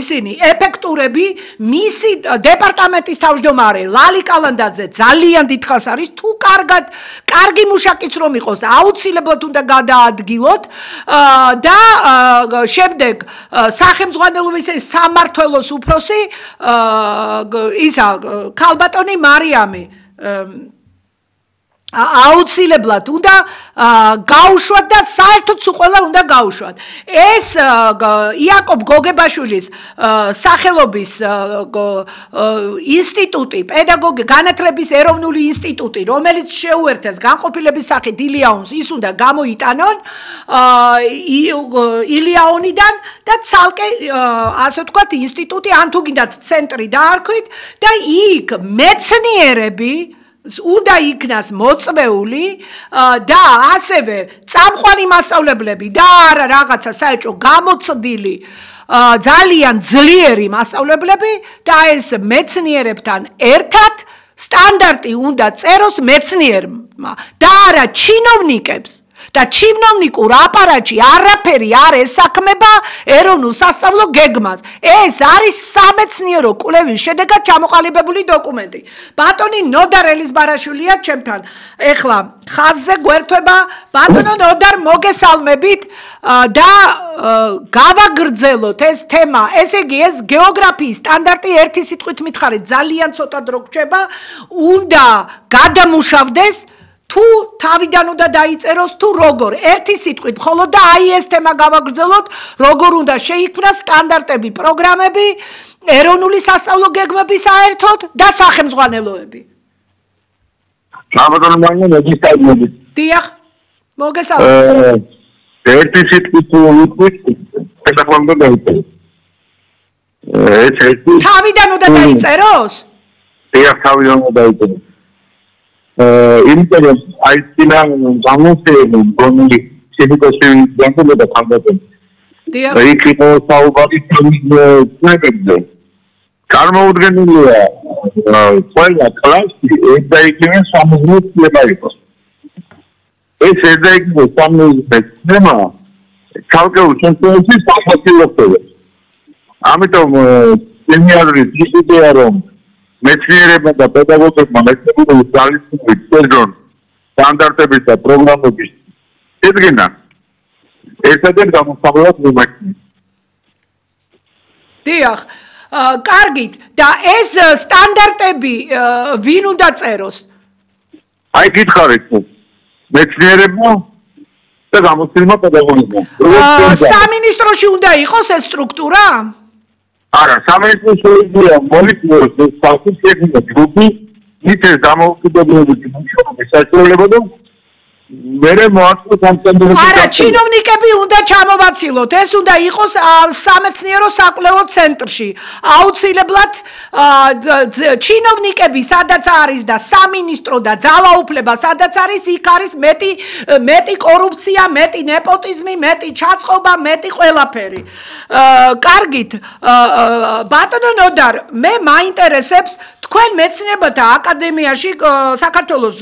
ისინი ეფექტურები. მისი დეპარტამენტის თავმჯდომარე ლალი კალანდაძე ძალიან დიდხანს არის, თუ კარგი მუშაკიც რომ იყოს, აუცილებლად უნდა გადაადგილოთ და შემდეგ სახელმძღვანელობის სამმართველოს უფროსი ისა ქალბატონი მარიამი აუცილებლად უნდა გაუშვათ და საერთოდ ყველა უნდა გაუშვათ. ეს იაკობ გოგებაშვილის სახელობის ინსტიტუტი, განათლების ეროვნული ინსტიტუტი, რომელიც შეუერთეს განყოფილების სახით ილიაონს, ის უნდა გამოიტანონ ილიაონიდან და ცალკე ასე ვთქვათ ინსტიტუტი, ან თუ გინდათ ცენტრი დაარქვით და იქ მეცნიერები უნდა იქნას მოწვეული და ასევე წამყვანი მასწავლებლები და არა რაღაცა საერთო გამოცდილი ძალიან ძლიერი მასწავლებლები და ეს მეცნიერებთან ერთად სტანდარტი უნდა წეროს მეცნიერმა და არა ჩინოვნიკებს. და ჩინოვნიკურ აპარატში არაფერი არ ესაქმება ეროვნულ სასწავლო გეგმას. ეს არის სამეცნიერო კვლევის შედეგად ჩამოყალიბებული დოკუმენტი. ბატონი ნოდარ ელიზბარაშვილია ჩემთან. ეხლა ხაზზე გვერდება ბატონო ნოდარ, მოგესალმებით და გავაგრძელოთ ეს თემა. ესე იგი, ეს გეოგრაფიის სტანდარტი ერთი სიტყვით მითხარით, ძალიან ცოტა დრო გრჩება, უნდა გადამუშავდეს თუ თავიდან უნდა დაიწეროს თუ როგორ ერთი სიტყვით მხოლოდ და აი ეს თემა გავაგრძელოთ, როგორ უნდა შეიქმნას სტანდარტები, პროგრამები, ეროვნული სასწავლო გეგმები საერთოდ და სახელმძღვანელოები. საბატონო მაინც მოგესალმებით. დიახ, მოგესალმებით. ერთი სიტყვით ვიტყვით, ეს უნდა დაიწეროს. თავიდან უნდა დაიწეროს? დიახ, თავიდან უნდა დაიწეროს. იმიტომ აი წინა გამოსწორებული გონი შეფიქრებული განსხვავება ხანდახან. დიახ. იქ იყო საუბარი ცნობებზე. წარმოუდგენელია ყველა კლასი ერთდაიგივე 60 წლება იყოს. ეს ერთდაიგივე 60 წლება ქალკეულ შემთხვევაში საფასილოა. ამიტომ სემინარის ისედია რომ მეცნიერებმა და პედაგოგებმა მეცნიერული ძალისხმევით წერონ სტანდარტების და პროგრამების შედგენა ერთადერთ გამოსავალად მიმართული. დიახ, კარგით, და ეს სტანდარტები ვინ უნდა წეროს? აი გითხარით, მეცნიერებმა და გამოცდილმა პედაგოგებმა. სამინისტროში უნდა იყოს ეს სტრუქტურა? არა, სამინისტროში შეიძლება მოლიქულოს საფუძველი ჯგუფი, ის დამოუკიდებლობის მუშაობის საშუალება და მერე მოაწყო სამწუხაროდ არა ჩინოვნიკები უნდა ჩამოვაცილოთ ეს უნდა იყოს სამეცნიერო საკვლევო ცენტრში აუცილებლად ჩინოვნიკები სადაც არის და სამინისტრო და ძალაუფლება სადაც არის იქ არის მეტი კორუფცია მეტი ნეპოტიზმი მეტი ჩაწყობა მეტი ყველაფერი კარგით ბატონო ნოდარ მე მაინტერესებს თქვენ მეცნიერებათა აკადემიაში საქართველოს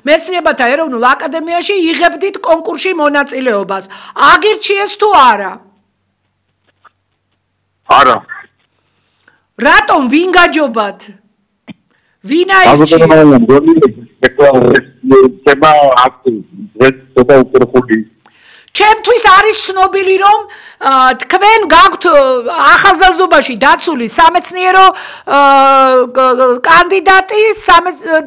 მეცნიერებათა ეროვნულ აკადემიაში იღებდით კონკურსში მონაწილეობას. აგირჩიეს თუ არა? არა. რატომ ვინ გაჯობათ? ვინ აირჩიეს? ჩემთვის არის ცნობილი რომ თქვენ გაქვთ ახალგაზრდობაში დაცული სამეცნიერო კანდიდატი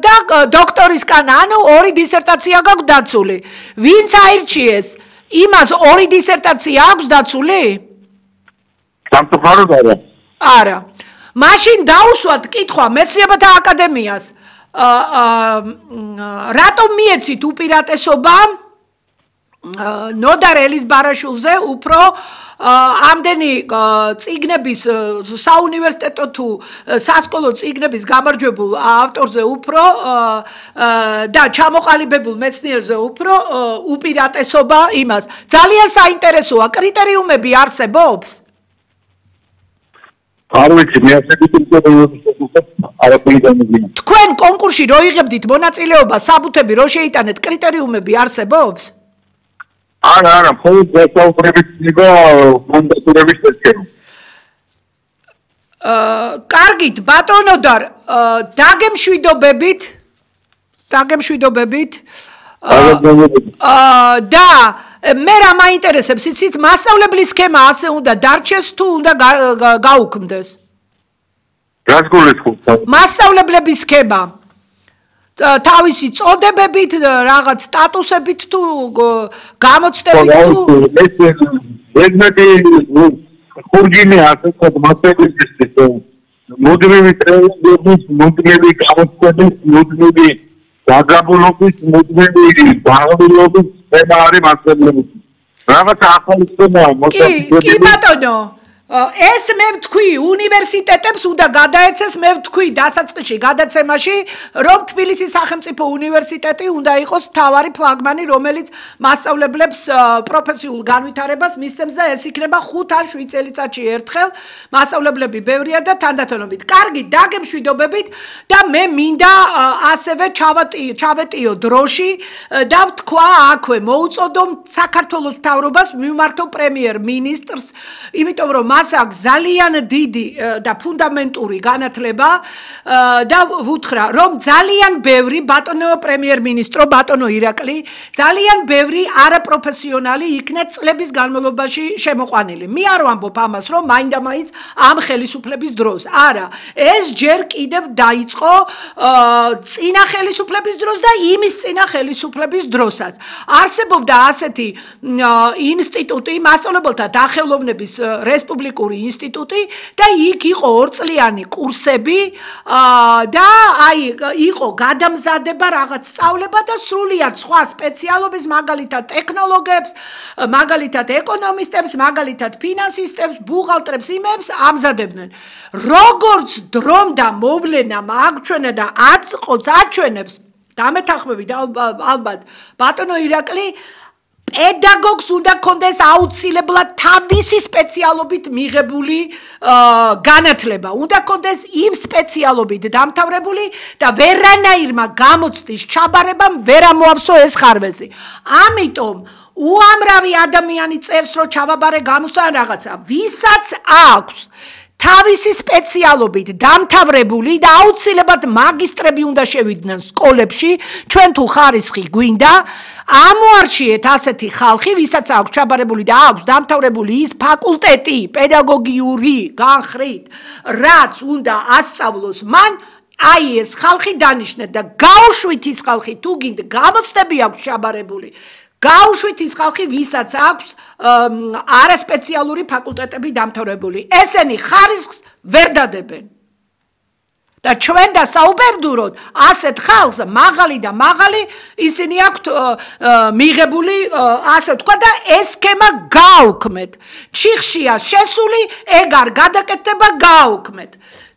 და დოქტორისგან ანუ ორი დისერტაცია გაქვთ დაცული. ვინც აირჩიეს? იმას ორი დისერტაცია აქვს დაცული? სამწუხაროდ არა. არა. მაშინ დაუსვათ კითხვა მეცნიერებათა აკადემიას. რატომ მიეცით უპირატესობა ნოდარ ელიზბარაშვილზე უფრო ამდენი წიგნების საუნივერსიტეტო თუ სასკოლო წიგნების გამარჯვებულ ავტორზე უფრო და ჩამოყალიბებულ მეცნიერზე უფრო უპირატესობა იმას ძალიან საინტერესოა კრიტერიუმები არსებობს არ ვიცი მე ასე თქვენ კონკურსში რო იღებდით მონაწილეობა საბუთები რო შეიტანეთ კრიტერიუმები არსებობს არა, მხოლოდ დასაუბრებით ნება მანდატურების წესები. კარგით, ბატონო დაგემშვიდობებით. და მე რა მაინტერესებს, იცით, მასწავლებლის სქემა ასე უნდა დარჩეს თუ უნდა გაუქმდეს? რას გულისხმობთ? მასწავლებლების სქემა. თავისი წოდებებით, რაღაც სტატუსებით თუ გამოცდებით თუ ესეთი ხურჯინი ასე თქვა მასწავლებლის მოდრევი ტრენინგების, მოდრევი გამოცდების, მოდრევი დაგაბულობის, მოდრევი ბაღვილობის სქემა არის მასწავლებლების. რაღაც ახალი სქემაა მოსწავლეების. კი ბატონო ეს მე ვთქვი უნივერსიტეტებს უნდა გადაეცეს მე ვთქვი დასაწყისში გადაცემაში რომ თბილისის სახელმწიფო უნივერსიტეტი უნდა იყოს მთავარი ფლაგმანი რომელიც მასწავლებლებს პროფესიულ განვითარებას მისცემს და ეს იქნება 5 ან 7 წელიწადში ერთხელ მასწავლებლები ბევრია და თანდათანობით კარგი დაგემშვიდობებით და მე მინდა ასევე ჩავეტიო დროში და ვთქვა აქვე მოუწოდო საქართველოს მთავრობას მიმართო პრემიერ-მინისტრს იმიტომ რომ მას აქვს ძალიან დიდი და ფუნდამენტური განათლება და ვუთხრა რომ ძალიან ბევრი ბატონო პრემიერ-მინისტრო ბატონო ირაკლი ძალიან ბევრი არაპროფესიონალი იქნა წლების განმავლობაში შემოყვანილი. მე არ ვამბობ ამას რომ მაინდა-მაინც ამ ხელისუფლების დროს. არა, ეს ჯერ კიდევ დაიწყო წინა ხელისუფლების დროს და იმის წინა ხელისუფლების დროსაც. არსებობდა ასეთი ინსტიტუტი მასწავლებელთა დახელოვნების რესპუბლიკური ინსტიტუტი და იქ იყო 2 წლიანი კურსები და აი იყო გადამზადება რაღაც სწავლება და სრულიად სხვა სპეციალობის მაგალითად ტექნოლოგებს, მაგალითად ეკონომისტებს, მაგალითად ფინანსისტებს, ბუღალტრებს იმებს ამზადებდნენ. როგორც დრომ და მოვლენამ აღჩვენა და აჩვენებს დამეთანხმებით ალბათ ბატონო ირაკლი პედაგოგს უნდა კონდეს აუცილებლად თავისი სპეციალობით მიღებული განათლება. უნდა კონდეს იმ სპეციალობით დამთავრებული და ვერანაირმა გამოცდის ჩაბარებამ ვერ ამოავსო ეს ხარვეზი. ამიტომ უამრავი ადამიანი წერს რომ ჩავაბარე გამოცდა რაღაცა. ვისაც აქვს თავისი სპეციალობით დამთავრებული და აუცილებლად მაგისტრები უნდა შევიდნენ სკოლებში, ჩვენ თუ ხარისხი გვინდა, ამოარჩიეთ ასეთი ხალხი, ვისაც აქვს ჩაბარებული და აქვს დამთავრებული ის ფაკულტეტი, პედაგოგიური განხრით, რაც უნდა ასწავლოს მან, აი ეს ხალხი დანიშნეთ და გაუშვით ის ხალხი, თუ გინდა გამოცდები აქვს ჩაბარებული, გაუშვით ის ხალხი, ვისაც აქვს არასპეციალური ფაკულტეტები დამთავრებული. ესენი ხარისხს ვერ დადებენ. და ჩვენ და საუბერდუროთ ასეთ ხალხს მაღალი და მაღალი ისინი აქვთ მიღებული ასე თქვა და ეს სქემა გააუქმეთ ჩიხშია შესული ეგ არ გადაკეთდება გააუქმეთ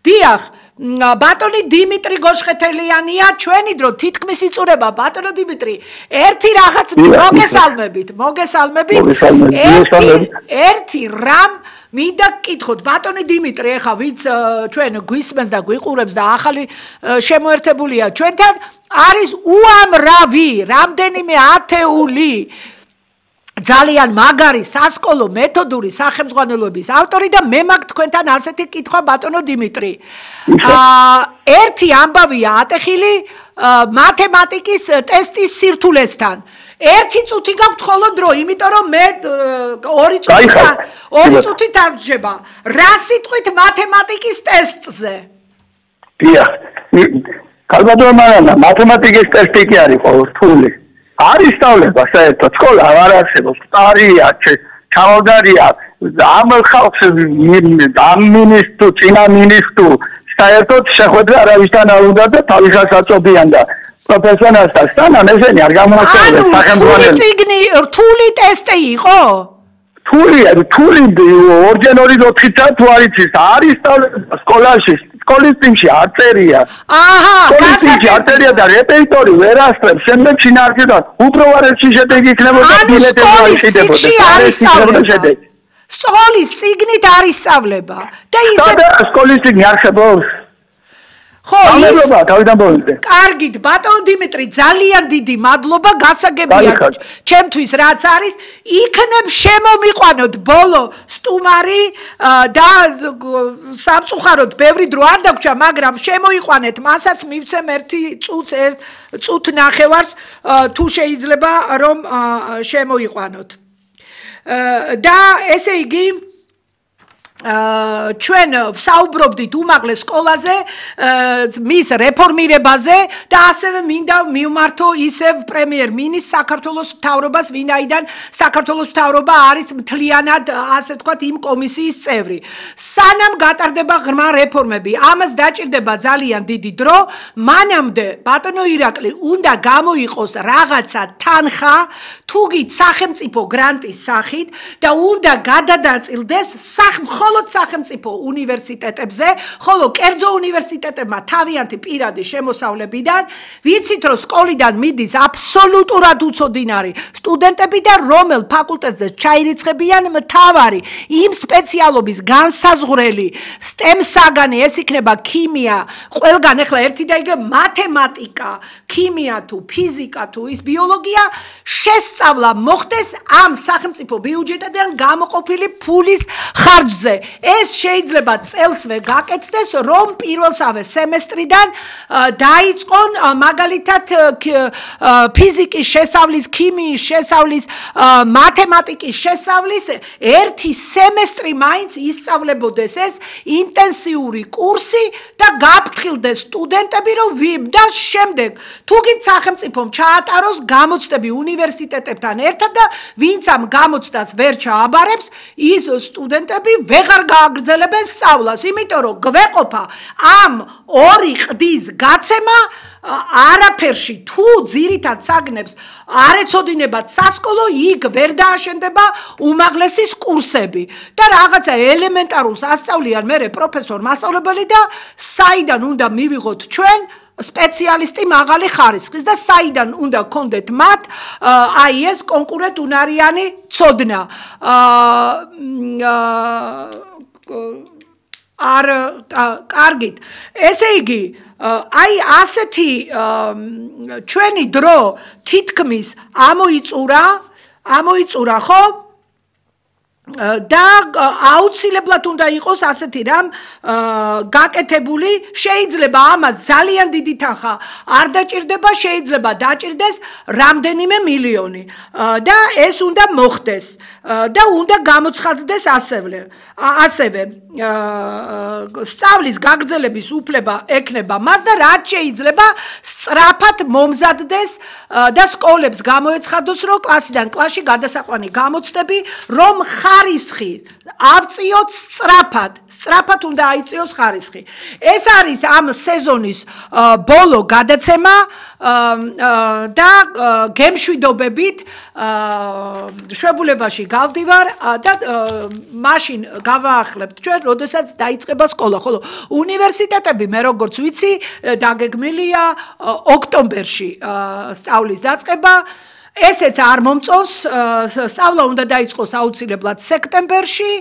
დიახ ბატონი დიმიტრი გოშხეთელიანია ჩვენი დრო თითქმის იწურება ბატონო დიმიტრი ერთი რაღაც მოგესალმებით ერთი რამ მინდა გკითხოთ ბატონი დიმიტრი ეხა ვინც ჩვენ გვისმენს და გვიყურებს და ახალი შემოერთებულია ჩვენთან არის უამრავი რამდენიმე ათეული ძალიან მაგარი სასკოლო მეთოდური სახელმძღვანელოების ავტორი და მე მაგ თქვენთან ასეთი კითხვა ბატონო დიმიტრი ერთი ამბავია ატეხილი მათემატიკის ტესტის სირთულესთან ერთი წუთი გაქვთ ხოლო დრო იმიტომ რომ მე 2 წუთი თარგდება რა სიტყვით მათემატიკის ტესტზე დიახ კალბატონო მანანა მათემატიკის ტესტი კი არის ყოველთვიური არის სწავლება საერთოდ სკოლა არ არსებობს სტარია ჩამოგარია ამ ხალხს ამ მინისტრ წინა მინისტრ საერთოდ შეხვედრა არავისთან არ უნდა და თავისას აწობიან და პროფესიონალთან სანამ ესენი არ გამოაცხადეს სახელმწიფო ციგნი რთული ტესტი იყო რთული ორჯერ 4 წუთი თუ არის არის სწავლება სკოლაში სკოლის წინში არ წერია სკოლის წინში არ წერია და რეპერტორი ვერ ასწრებს შემდეგ შინაარსიდან უპროვარებში შედეგი იქნებოდა სკოლის წიგნით არის სწავლება და ისე სკოლის წიგნი არსებობს ხო კარგით ბატონო დიმიტრი ძალიან დიდი მადლობა გასაგებია ჩემთვის რაც არის იქნებ შემომიყვანოთ ბოლო სტუმარი და სამწუხაროდ ბევრი დრო არ დაგვრჩა მაგრამ შემოიყვანეთ მასაც მივცემ ერთი წუთ ნახევარს თუ შეიძლება რომ შემოიყვანოთ და ესე იგი ჩვენ საუბრობდით უმაღლეს სკოლაზე მის რეფორმირებაზე და ასევე მინდა მივმართო ისევ პრემიერ-მინისტრ საქართველოს მთავრობას ვინაიდან საქართველოს მთავრობა არის მთლიანად ასე ვთქვათ იმ კომისიის წევრი სანამ გატარდება ღრმა რეფორმები ამას დაჭირდება ძალიან დიდი დრო მანამდე ბატონო ირაკლი უნდა გამოიყოს რაღაცა თანხა თუგით სახელმწიფო გრანტის სახით და უნდა გადადაწილდეს მხოლოდ სახელმწიფო უნივერსიტეტებზე, ხოლო კერძო უნივერსიტეტებმა თავიანთი პირადი შემოსავლებიდან, ვიცით რომ სკოლიდან მიდის აბსოლუტურად უცოდინარი სტუდენტები და რომელ ფაკულტეტზე ჩაირიცხებიან მთავარი იმ სპეციალობის განსაზღვრელი STEM საგანი ეს იქნება ქიმია, ყველგან ახლა ერთი და იგივე მათემატიკა, ქიმია თუ ფიზიკა თუ ის ბიოლოგია შესწავლა მოხდეს ამ სახელმწიფო ბიუჯეტიდან გამოყოფილი ფულის ხარჯზე ეს შეიძლება წელსვე გაკეთდეს რომ პირველსავე სემესტრიდან დაიწყონ მაგალითად ფიზიკის შესავლის, ქიმიის შესავლის, მათემატიკის შესავლის ერთი სემესტრი მაინც ისწავლებოდეს ეს ინტენსიური კურსი და გაფრთხილდეს სტუდენტები რომ და შემდეგ თუგით სახელმწიფომ ჩაატაროს გამოცდები უნივერსიტეტებთან ერთად და ვინც ამ გამოცდას ვერ ჩააბარებს ის სტუდენტები ვეღარ გააგრძელებენ სწავლას, იმიტომ რომ გვეყოფა ამ ორი ყდის გაცემა არაფერში თუ ძირითად საგნებს არ ეცოდინებათ სასკოლო იქ ვერ დააშენდება უმაღლესის კურსები და რაღაცა ელემენტარულს ასწავლიან მერე პროფესორ მასწავლებელი და საიდან უნდა მივიღოთ ჩვენ სპეციალისტი მაღალი ხარისხის და საიდან უნდა გქონდეთ მათ აი ეს კონკურენტუნარიანი ცოდნა არ კარგით ესე იგი აი ასეთი ჩვენი დრო თითქმის ამოიწურა ხო და აუცილებლად უნდა იყოს ასეთი რამ გაკეთებული შეიძლება ამას ძალიან დიდი თანხა არ დაჭირდება შეიძლება დაჭირდეს რამდენიმე მილიონი და ეს უნდა მოხდეს და უნდა გამოცხადდეს ასევე სწავლის გაგრძელების უფლება ექნება მას და რაც შეიძლება სწრაფად მომზადდეს და სკოლებს გამოეცხადოს რომ კლასიდან კლასში გადასაყვანი გამოცდები რომ ხარისხი ავწიოთ სწრაფად უნდა აიწიოს ხარისხი. ეს არის ამ სეზონის ბოლო გადაცემა და გემშვიდობებით შვებულებაში გავდივარ და მაშინ გავაახლებთ ჩვენ, როდესაც დაიწყება სკოლა, ხოლო უნივერსიტეტები მე როგორც ვიცი დაგეგმილია ოქტომბერში სწავლის დაწყება. ესეც არ მომწონს, სწავლა უნდა დაიწყოს აუცილებლად სექტემბერში.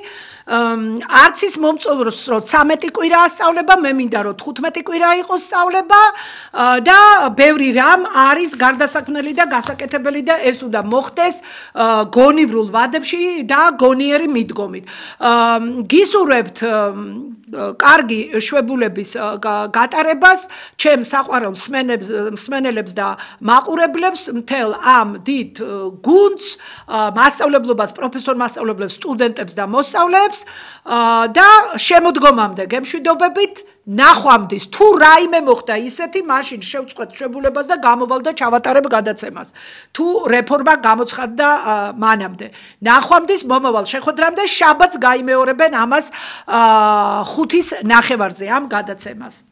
არც ის მომწონს, რომ 13 კვირაა სწავლება, მე მინდა რომ 15 კვირა იყოს სწავლება და ბევრი რამ არის გარდასაქმნელი და გასაკეთებელი და ეს უნდა მოხდეს გონივრულ ვადებში და გონიერი მიდგომით. გისურვებთ კარგი შვებულების გატარებას, ჩემ საყვარელ მსმენელებს და მაყურებლებს, მთელ ამ დიდ გუნდს, მასწავლებლობას, პროფესორ მასწავლებლებს, სტუდენტებს და მოსწავლეებს და შემოდგომამდე გემშვიდობებით. ნახვამდის თუ რაიმე მოხდა ისეთი, მაშინ შევწყვეტ შვებულებას და გამოვალ და ჩავატარებ გადაცემას. თუ რეფორმა გამოცხადდა მანამდე. ნახვამდის მომავალ შეხვედრამდე შაბათს გაიმეორებენ ამას 5:30 ამ გადაცემას.